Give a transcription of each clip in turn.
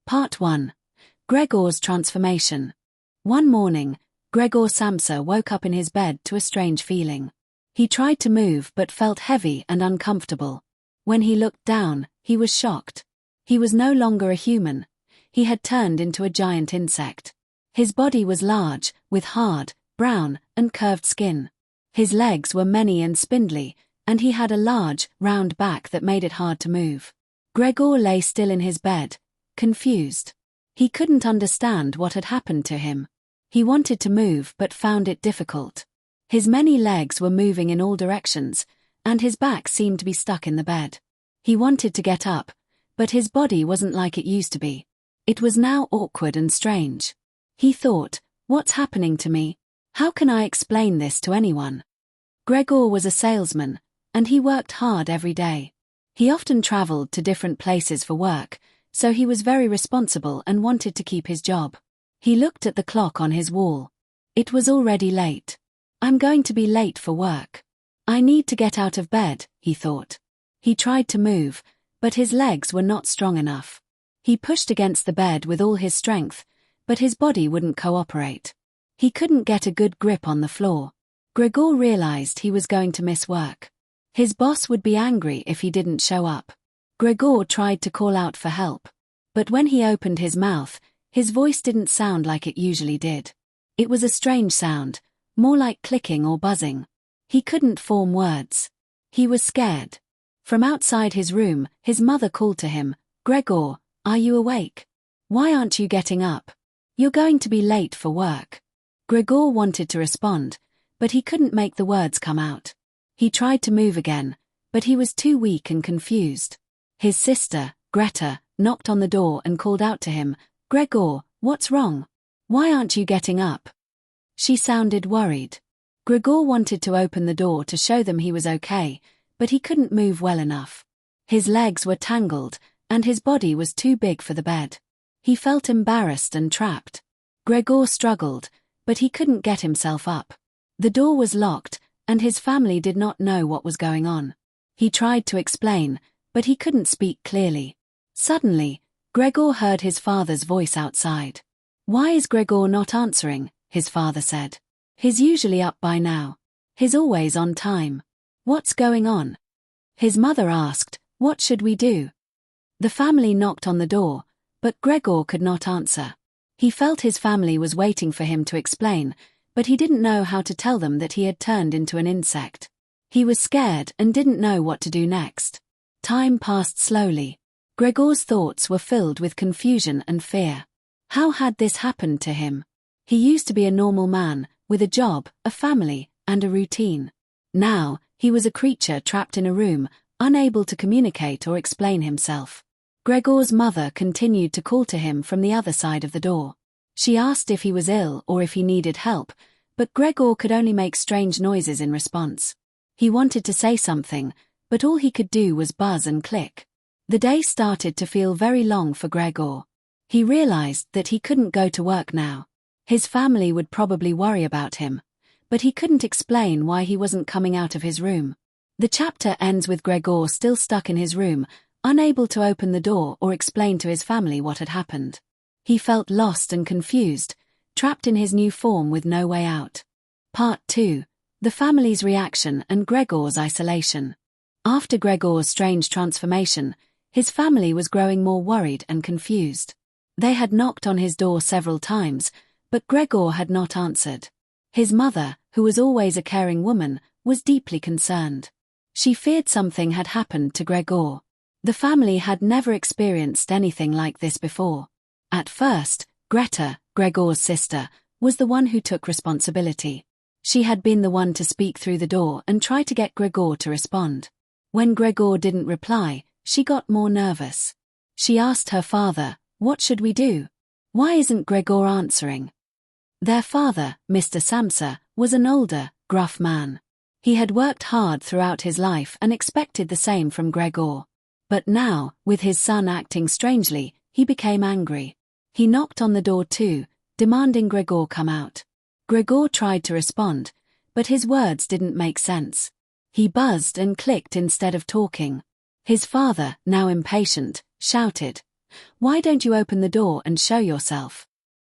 Part 1. Gregor's transformation. One morning, Gregor Samsa woke up in his bed to a strange feeling. He tried to move but felt heavy and uncomfortable. When he looked down, he was shocked. He was no longer a human. He had turned into a giant insect. His body was large, with hard, brown, and curved skin. His legs were many and spindly, and he had a large, round back that made it hard to move. Gregor lay still in his bed, confused. He couldn't understand what had happened to him. He wanted to move but found it difficult. His many legs were moving in all directions, and his back seemed to be stuck in the bed. He wanted to get up, but his body wasn't like it used to be. It was now awkward and strange. He thought, what's happening to me? How can I explain this to anyone? Gregor was a salesman, and he worked hard every day. He often traveled to different places for work, so he was very responsible and wanted to keep his job. He looked at the clock on his wall. It was already late. I'm going to be late for work. I need to get out of bed, he thought. He tried to move, but his legs were not strong enough. He pushed against the bed with all his strength, but his body wouldn't cooperate. He couldn't get a good grip on the floor. Gregor realized he was going to miss work. His boss would be angry if he didn't show up. Gregor tried to call out for help. But when he opened his mouth, his voice didn't sound like it usually did. It was a strange sound, more like clicking or buzzing. He couldn't form words. He was scared. From outside his room, his mother called to him, "Gregor, are you awake? Why aren't you getting up? You're going to be late for work." Gregor wanted to respond, but he couldn't make the words come out. He tried to move again, but he was too weak and confused. His sister, Greta, knocked on the door and called out to him, "Gregor, what's wrong? Why aren't you getting up?" She sounded worried. Gregor wanted to open the door to show them he was okay, but he couldn't move well enough. His legs were tangled, and his body was too big for the bed. He felt embarrassed and trapped. Gregor struggled, but he couldn't get himself up. The door was locked, and his family did not know what was going on. He tried to explain, but he couldn't speak clearly. Suddenly, Gregor heard his father's voice outside. "Why is Gregor not answering?" his father said. "He's usually up by now. He's always on time. What's going on?" His mother asked, "What should we do?" The family knocked on the door, but Gregor could not answer. He felt his family was waiting for him to explain, but he didn't know how to tell them that he had turned into an insect. He was scared and didn't know what to do next. Time passed slowly. Gregor's thoughts were filled with confusion and fear. How had this happened to him? He used to be a normal man, with a job, a family, and a routine. Now, he was a creature trapped in a room, unable to communicate or explain himself. Gregor's mother continued to call to him from the other side of the door. She asked if he was ill or if he needed help, but Gregor could only make strange noises in response. He wanted to say something, but all he could do was buzz and click. The day started to feel very long for Gregor. He realized that he couldn't go to work now. His family would probably worry about him, but he couldn't explain why he wasn't coming out of his room. The chapter ends with Gregor still stuck in his room, unable to open the door or explain to his family what had happened. He felt lost and confused, trapped in his new form with no way out. Part 2. The family's reaction and Gregor's isolation. After Gregor's strange transformation, his family was growing more worried and confused. They had knocked on his door several times, but Gregor had not answered. His mother, who was always a caring woman, was deeply concerned. She feared something had happened to Gregor. The family had never experienced anything like this before. At first, Greta, Gregor's sister, was the one who took responsibility. She had been the one to speak through the door and try to get Gregor to respond. When Gregor didn't reply, she got more nervous. She asked her father, "What should we do? Why isn't Gregor answering?" Their father, Mr. Samsa, was an older, gruff man. He had worked hard throughout his life and expected the same from Gregor. But now, with his son acting strangely, he became angry. He knocked on the door too, demanding Gregor come out. Gregor tried to respond, but his words didn't make sense. He buzzed and clicked instead of talking. His father, now impatient, shouted, "Why don't you open the door and show yourself?"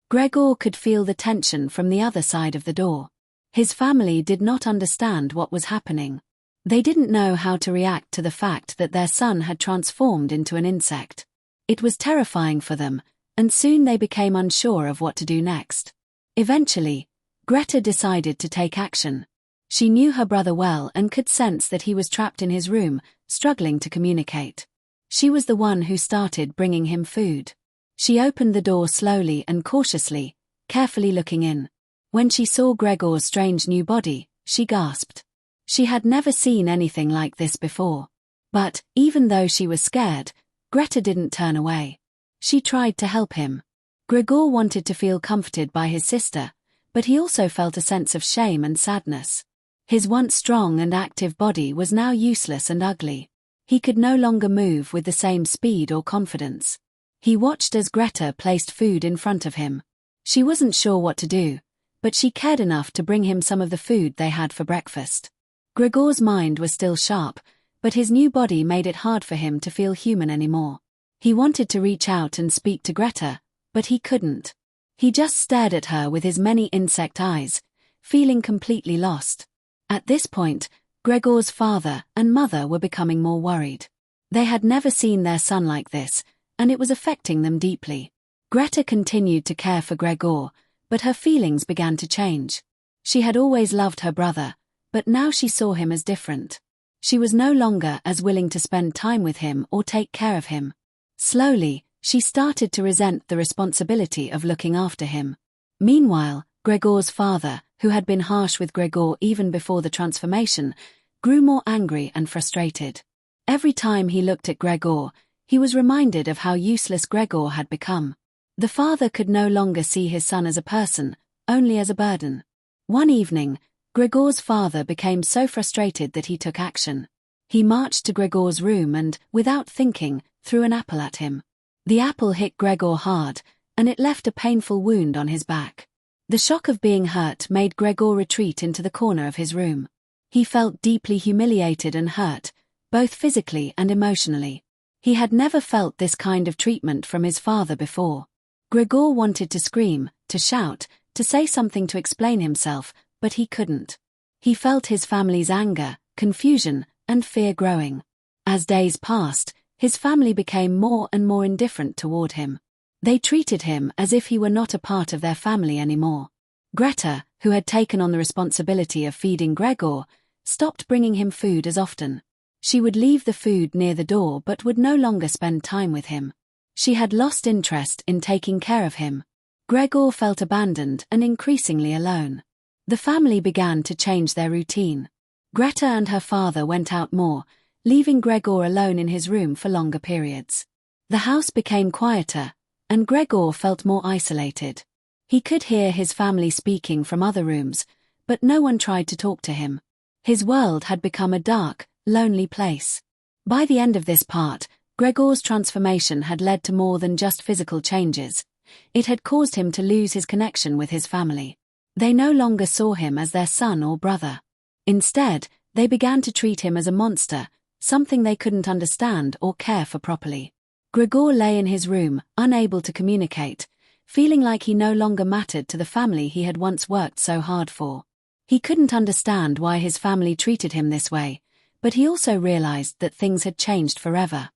Gregor could feel the tension from the other side of the door. His family did not understand what was happening. They didn't know how to react to the fact that their son had transformed into an insect. It was terrifying for them, and soon they became unsure of what to do next. Eventually, Greta decided to take action. She knew her brother well and could sense that he was trapped in his room, struggling to communicate. She was the one who started bringing him food. She opened the door slowly and cautiously, carefully looking in. When she saw Gregor's strange new body, she gasped. She had never seen anything like this before. But, even though she was scared, Greta didn't turn away. She tried to help him. Gregor wanted to feel comforted by his sister, but he also felt a sense of shame and sadness. His once strong and active body was now useless and ugly. He could no longer move with the same speed or confidence. He watched as Greta placed food in front of him. She wasn't sure what to do, but she cared enough to bring him some of the food they had for breakfast. Gregor's mind was still sharp, but his new body made it hard for him to feel human anymore. He wanted to reach out and speak to Greta, but he couldn't. He just stared at her with his many insect eyes, feeling completely lost. At this point, Gregor's father and mother were becoming more worried. They had never seen their son like this, and it was affecting them deeply. Greta continued to care for Gregor, but her feelings began to change. She had always loved her brother, but now she saw him as different. She was no longer as willing to spend time with him or take care of him. Slowly, she started to resent the responsibility of looking after him. Meanwhile, Gregor's father, who had been harsh with Gregor even before the transformation, grew more angry and frustrated. Every time he looked at Gregor, he was reminded of how useless Gregor had become. The father could no longer see his son as a person, only as a burden. One evening, Gregor's father became so frustrated that he took action. He marched to Gregor's room and, without thinking, threw an apple at him. The apple hit Gregor hard, and it left a painful wound on his back. The shock of being hurt made Gregor retreat into the corner of his room. He felt deeply humiliated and hurt, both physically and emotionally. He had never felt this kind of treatment from his father before. Gregor wanted to scream, to shout, to say something to explain himself, but he couldn't. He felt his family's anger, confusion, and fear growing. As days passed, his family became more and more indifferent toward him. They treated him as if he were not a part of their family anymore. Greta, who had taken on the responsibility of feeding Gregor, stopped bringing him food as often. She would leave the food near the door but would no longer spend time with him. She had lost interest in taking care of him. Gregor felt abandoned and increasingly alone. The family began to change their routine. Greta and her father went out more, leaving Gregor alone in his room for longer periods. The house became quieter, and Gregor felt more isolated. He could hear his family speaking from other rooms, but no one tried to talk to him. His world had become a dark, lonely place. By the end of this part, Gregor's transformation had led to more than just physical changes. It had caused him to lose his connection with his family. They no longer saw him as their son or brother. Instead, they began to treat him as a monster, something they couldn't understand or care for properly. Gregor lay in his room, unable to communicate, feeling like he no longer mattered to the family he had once worked so hard for. He couldn't understand why his family treated him this way, but he also realized that things had changed forever.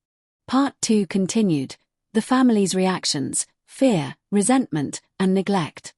Part 2 continued, the family's reactions, fear, resentment, and neglect.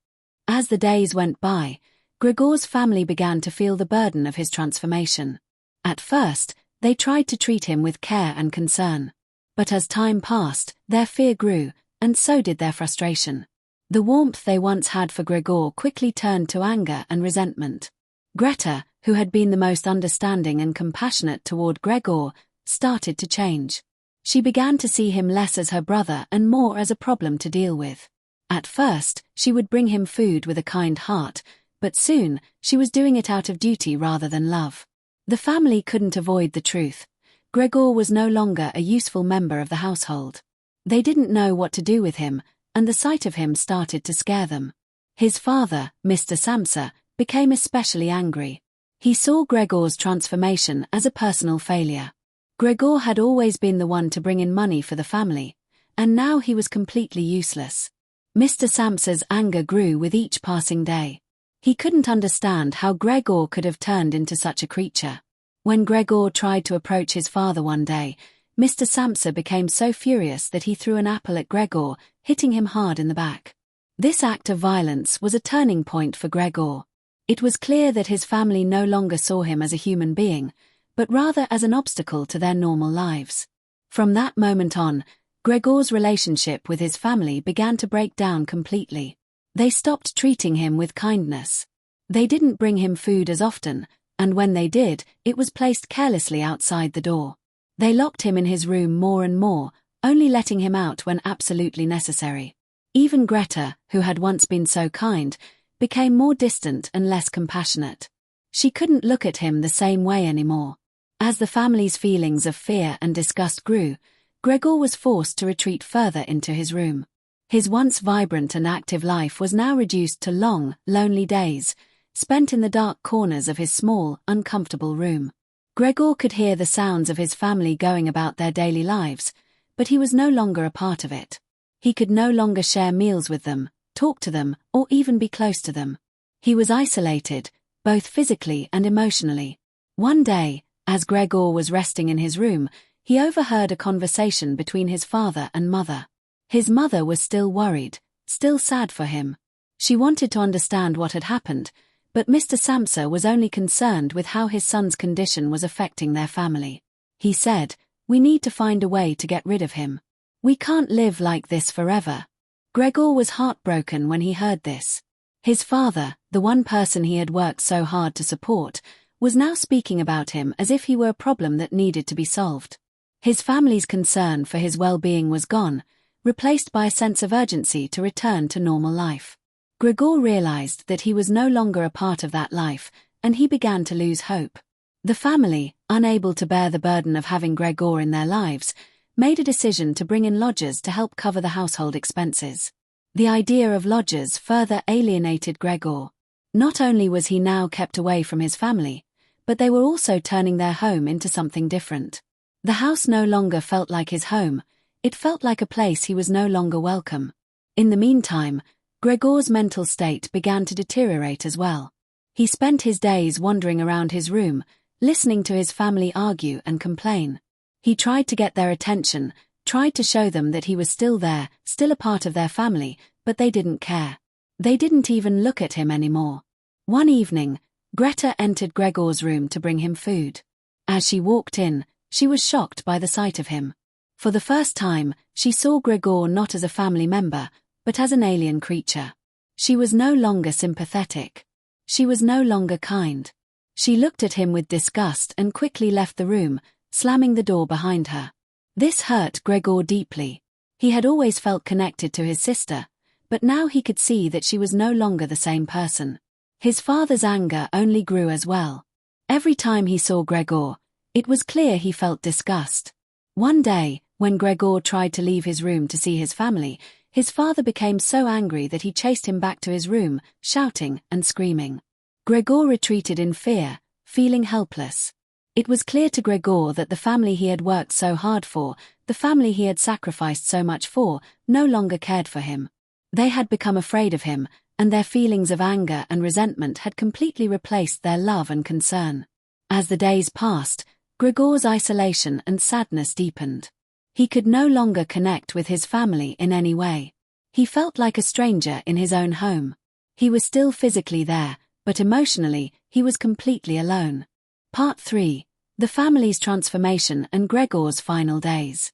As the days went by, Gregor's family began to feel the burden of his transformation. At first, they tried to treat him with care and concern. But as time passed, their fear grew, and so did their frustration. The warmth they once had for Gregor quickly turned to anger and resentment. Greta, who had been the most understanding and compassionate toward Gregor, started to change. She began to see him less as her brother and more as a problem to deal with. At first, she would bring him food with a kind heart, but soon, she was doing it out of duty rather than love. The family couldn't avoid the truth. Gregor was no longer a useful member of the household. They didn't know what to do with him, and the sight of him started to scare them. His father, Mr. Samsa, became especially angry. He saw Gregor's transformation as a personal failure. Gregor had always been the one to bring in money for the family, and now he was completely useless. Mr. Samsa's anger grew with each passing day. He couldn't understand how Gregor could have turned into such a creature. When Gregor tried to approach his father one day, Mr. Samsa became so furious that he threw an apple at Gregor, hitting him hard in the back. This act of violence was a turning point for Gregor. It was clear that his family no longer saw him as a human being, but rather as an obstacle to their normal lives. From that moment on, Gregor's relationship with his family began to break down completely. They stopped treating him with kindness. They didn't bring him food as often, and when they did, it was placed carelessly outside the door. They locked him in his room more and more, only letting him out when absolutely necessary. Even Greta, who had once been so kind, became more distant and less compassionate. She couldn't look at him the same way anymore. As the family's feelings of fear and disgust grew, Gregor was forced to retreat further into his room. His once vibrant and active life was now reduced to long, lonely days, spent in the dark corners of his small, uncomfortable room. Gregor could hear the sounds of his family going about their daily lives, but he was no longer a part of it. He could no longer share meals with them, talk to them, or even be close to them. He was isolated, both physically and emotionally. One day, as Gregor was resting in his room, he overheard a conversation between his father and mother. His mother was still worried, still sad for him. She wanted to understand what had happened, but Mr. Samsa was only concerned with how his son's condition was affecting their family. He said, "We need to find a way to get rid of him. We can't live like this forever." Gregor was heartbroken when he heard this. His father, the one person he had worked so hard to support, was now speaking about him as if he were a problem that needed to be solved. His family's concern for his well-being was gone, replaced by a sense of urgency to return to normal life. Gregor realized that he was no longer a part of that life, and he began to lose hope. The family, unable to bear the burden of having Gregor in their lives, made a decision to bring in lodgers to help cover the household expenses. The idea of lodgers further alienated Gregor. Not only was he now kept away from his family, but they were also turning their home into something different. The house no longer felt like his home, it felt like a place he was no longer welcome. In the meantime, Gregor's mental state began to deteriorate as well. He spent his days wandering around his room, listening to his family argue and complain. He tried to get their attention, tried to show them that he was still there, still a part of their family, but they didn't care. They didn't even look at him anymore. One evening, Greta entered Gregor's room to bring him food. As she walked in, she was shocked by the sight of him. For the first time, she saw Gregor not as a family member, but as an alien creature. She was no longer sympathetic. She was no longer kind. She looked at him with disgust and quickly left the room, slamming the door behind her. This hurt Gregor deeply. He had always felt connected to his sister, but now he could see that she was no longer the same person. His father's anger only grew as well. Every time he saw Gregor, it was clear he felt disgust. One day, when Gregor tried to leave his room to see his family, his father became so angry that he chased him back to his room, shouting and screaming. Gregor retreated in fear, feeling helpless. It was clear to Gregor that the family he had worked so hard for, the family he had sacrificed so much for, no longer cared for him. They had become afraid of him, and their feelings of anger and resentment had completely replaced their love and concern. As the days passed, Gregor's isolation and sadness deepened. He could no longer connect with his family in any way. He felt like a stranger in his own home. He was still physically there, but emotionally, he was completely alone. Part 3. The family's transformation and Gregor's final days.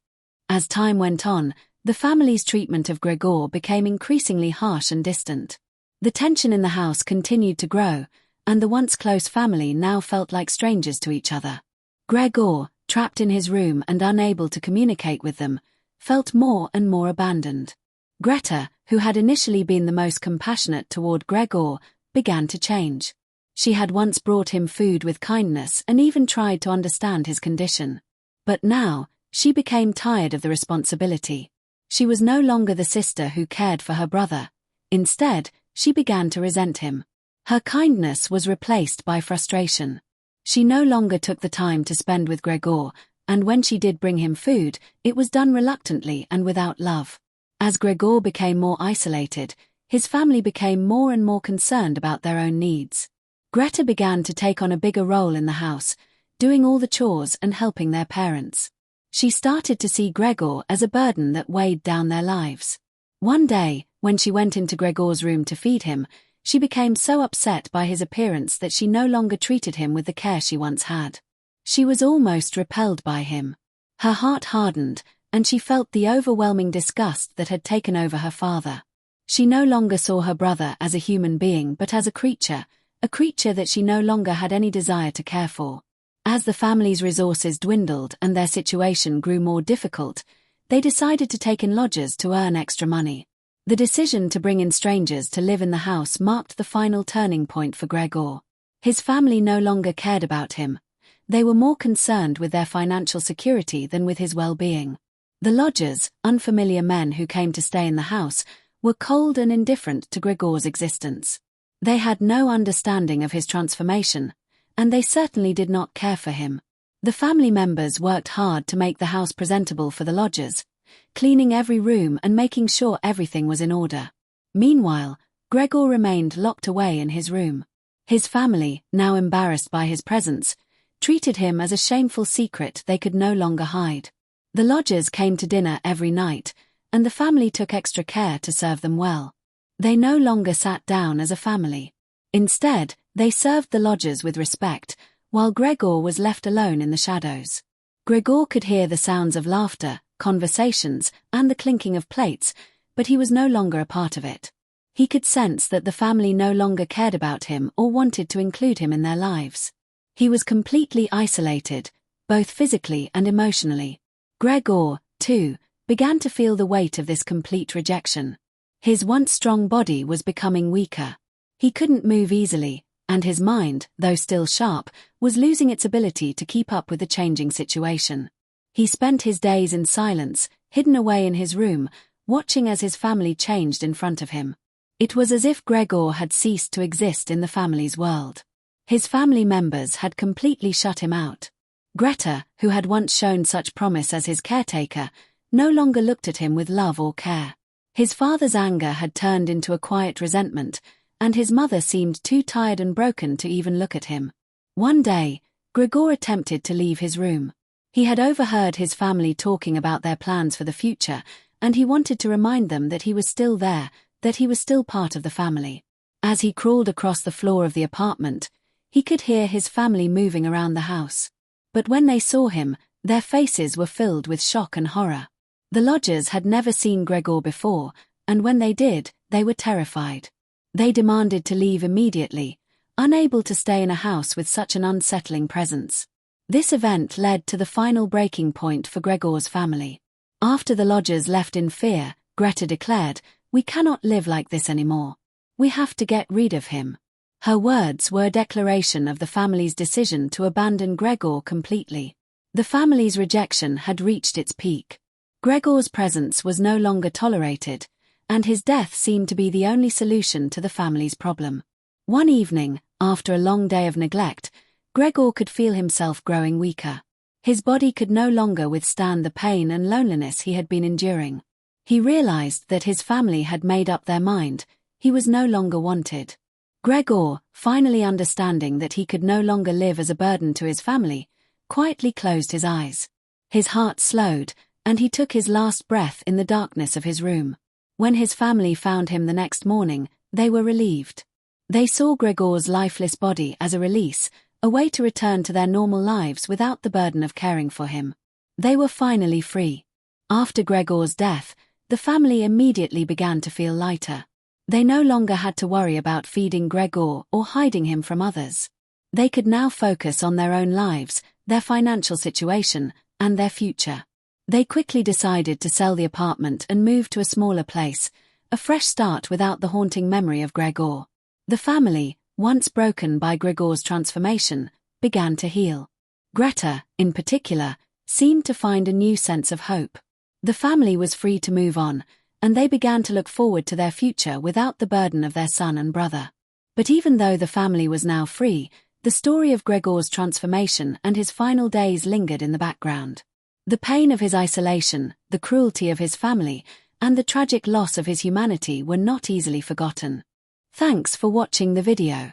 As time went on, the family's treatment of Gregor became increasingly harsh and distant. The tension in the house continued to grow, and the once close family now felt like strangers to each other. Gregor, trapped in his room and unable to communicate with them, felt more and more abandoned. Greta, who had initially been the most compassionate toward Gregor, began to change. She had once brought him food with kindness and even tried to understand his condition. But now, she became tired of the responsibility. She was no longer the sister who cared for her brother. Instead, she began to resent him. Her kindness was replaced by frustration. She no longer took the time to spend with Gregor, and when she did bring him food, it was done reluctantly and without love. As Gregor became more isolated, his family became more and more concerned about their own needs. Greta began to take on a bigger role in the house, doing all the chores and helping their parents. She started to see Gregor as a burden that weighed down their lives. One day, when she went into Gregor's room to feed him, she became so upset by his appearance that she no longer treated him with the care she once had. She was almost repelled by him. Her heart hardened, and she felt the overwhelming disgust that had taken over her father. She no longer saw her brother as a human being but as a creature that she no longer had any desire to care for. As the family's resources dwindled and their situation grew more difficult, they decided to take in lodgers to earn extra money. The decision to bring in strangers to live in the house marked the final turning point for Gregor. His family no longer cared about him. They were more concerned with their financial security than with his well-being. The lodgers, unfamiliar men who came to stay in the house, were cold and indifferent to Gregor's existence. They had no understanding of his transformation, and they certainly did not care for him. The family members worked hard to make the house presentable for the lodgers, cleaning every room and making sure everything was in order. Meanwhile, Gregor remained locked away in his room. His family, now embarrassed by his presence, treated him as a shameful secret they could no longer hide. The lodgers came to dinner every night, and the family took extra care to serve them well. They no longer sat down as a family. Instead, they served the lodgers with respect, while Gregor was left alone in the shadows. Gregor could hear the sounds of laughter, conversations, and the clinking of plates, but he was no longer a part of it. He could sense that the family no longer cared about him or wanted to include him in their lives. He was completely isolated, both physically and emotionally. Gregor, too, began to feel the weight of this complete rejection. His once strong body was becoming weaker. He couldn't move easily, and his mind, though still sharp, was losing its ability to keep up with the changing situation. He spent his days in silence, hidden away in his room, watching as his family changed in front of him. It was as if Gregor had ceased to exist in the family's world. His family members had completely shut him out. Greta, who had once shown such promise as his caretaker, no longer looked at him with love or care. His father's anger had turned into a quiet resentment, and his mother seemed too tired and broken to even look at him. One day, Gregor attempted to leave his room. He had overheard his family talking about their plans for the future, and he wanted to remind them that he was still there, that he was still part of the family. As he crawled across the floor of the apartment, he could hear his family moving around the house. But when they saw him, their faces were filled with shock and horror. The lodgers had never seen Gregor before, and when they did, they were terrified. They demanded to leave immediately, unable to stay in a house with such an unsettling presence. This event led to the final breaking point for Gregor's family. After the lodgers left in fear, Greta declared, "We cannot live like this anymore. We have to get rid of him." Her words were a declaration of the family's decision to abandon Gregor completely. The family's rejection had reached its peak. Gregor's presence was no longer tolerated, and his death seemed to be the only solution to the family's problem. One evening, after a long day of neglect, Gregor could feel himself growing weaker. His body could no longer withstand the pain and loneliness he had been enduring. He realized that his family had made up their mind. He was no longer wanted. Gregor, finally understanding that he could no longer live as a burden to his family, quietly closed his eyes. His heart slowed, and he took his last breath in the darkness of his room. When his family found him the next morning, they were relieved. They saw Gregor's lifeless body as a release, a way to return to their normal lives without the burden of caring for him. They were finally free. After Gregor's death, the family immediately began to feel lighter. They no longer had to worry about feeding Gregor or hiding him from others. They could now focus on their own lives, their financial situation, and their future. They quickly decided to sell the apartment and move to a smaller place, a fresh start without the haunting memory of Gregor. The family, once broken by Gregor's transformation, began to heal. Greta, in particular, seemed to find a new sense of hope. The family was free to move on, and they began to look forward to their future without the burden of their son and brother. But even though the family was now free, the story of Gregor's transformation and his final days lingered in the background. The pain of his isolation, the cruelty of his family, and the tragic loss of his humanity were not easily forgotten. Thanks for watching the video.